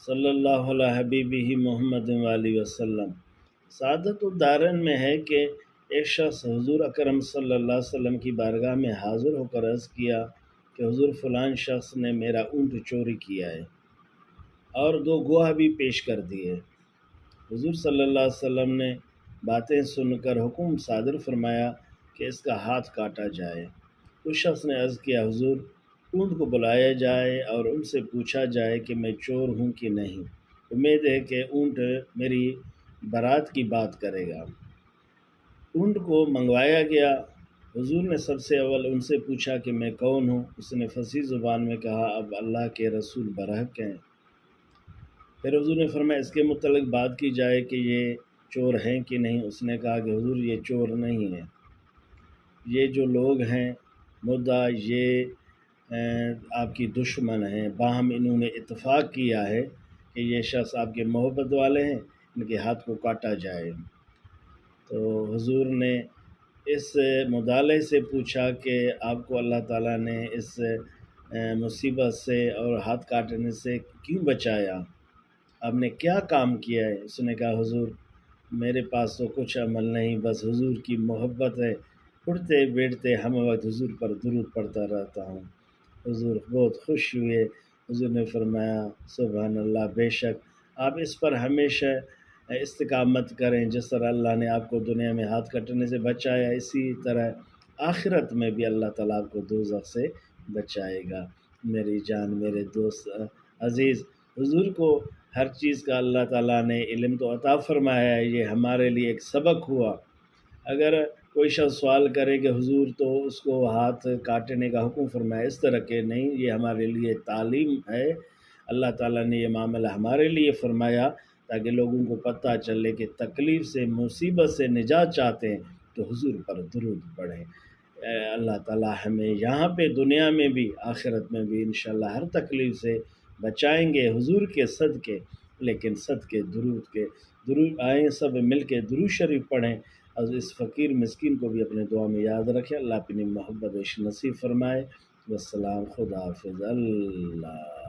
صلی اللہ علیہ حبیبہ محمد علیہ وسلم۔ سعادت الدارین میں ہے کہ ایک شخص حضور اکرم صلی اللہ علیہ وسلم کی بارگاہ میں حاضر ہو کر عرض کیا کہ حضور فلان شخص نے میرا اونٹ چوری کیا ہے، اور 2 گواہ بھی پیش کر دیے۔ حضور صلی اللہ علیہ وسلم نے باتیں سن کر حکم صادر فرمایا کہ اس کا ہاتھ کاٹا جائے۔ اس شخص نے عرض کیا حضور اونٹ کو بلایا جائے اور ان سے پوچھا جائے کہ میں چور ہوں کہ نہیں، امید ہے کہ اونٹ میری برات کی بات کرے گا۔ اونٹ کو منگوایا گیا۔ حضور نے سب سے اول ان سے پوچھا کہ میں کون ہوں؟ اس نے فصیح زبان میں کہا اب اللہ کے رسول برحق ہیں۔ پھر حضور نے فرمایا اس کے متعلق بات کی جائے کہ یہ چور ہیں کہ نہیں؟ اس نے کہا کہ حضور یہ چور نہیں ہے، یہ جو لوگ ہیں مدعا یہ آپ کی دشمن ہیں، باہم انہوں نے اتفاق کیا ہے کہ یہ شخص آپ کے محبت والے ہیں، ان کے ہاتھ کو کاٹا جائے۔ تو حضور نے اس مدعلے سے پوچھا کہ آپ کو اللہ تعالیٰ نے اس مصیبت سے اور ہاتھ کاٹنے سے کیوں بچایا؟ آپ نے کیا کام کیا ہے؟ اس نے کہا حضور میرے پاس تو کچھ عمل نہیں، بس حضور کی محبت ہے، اٹھتے بیٹھتے ہم وقت حضور پر درود پڑھتا رہتا ہوں۔ حضور بہت خوش ہوئے۔ حضور نے فرمایا سبحان اللہ، بے شک آپ اس پر ہمیشہ استقامت کریں، جس طرح اللہ نے آپ کو دنیا میں ہاتھ کٹنے سے بچایا، اسی طرح آخرت میں بھی اللہ تعالیٰ آپ کو دوزخ سے بچائے گا۔ میری جان، میرے دوست عزیز، حضور کو ہر چیز کا اللہ تعالیٰ نے علم تو عطا فرمایا ہے، یہ ہمارے لیے ایک سبق ہوا۔ اگر کوئی شخص سوال کرے کہ حضور تو اس کو ہاتھ کاٹنے کا حکم فرمایا، اس طرح کے نہیں، یہ ہمارے لیے تعلیم ہے۔ اللہ تعالیٰ نے یہ معاملہ ہمارے لیے فرمایا تاکہ لوگوں کو پتہ چلے کہ تکلیف سے، مصیبت سے نجات چاہتے ہیں تو حضور پر درود پڑھیں۔ اللہ تعالیٰ ہمیں یہاں پہ دنیا میں بھی آخرت میں بھی انشاءاللہ ہر تکلیف سے بچائیں گے حضور کے صدقے، لیکن صدقے درود کے۔ درود آئیں سب مل کے درود شریف پڑھیں، اور اس فقیر مسکین کو بھی اپنے دعا میں یاد رکھیں۔ اللہ اپنی محبت عشق نصیب فرمائے۔ والسلام، خدا حافظ، اللہ۔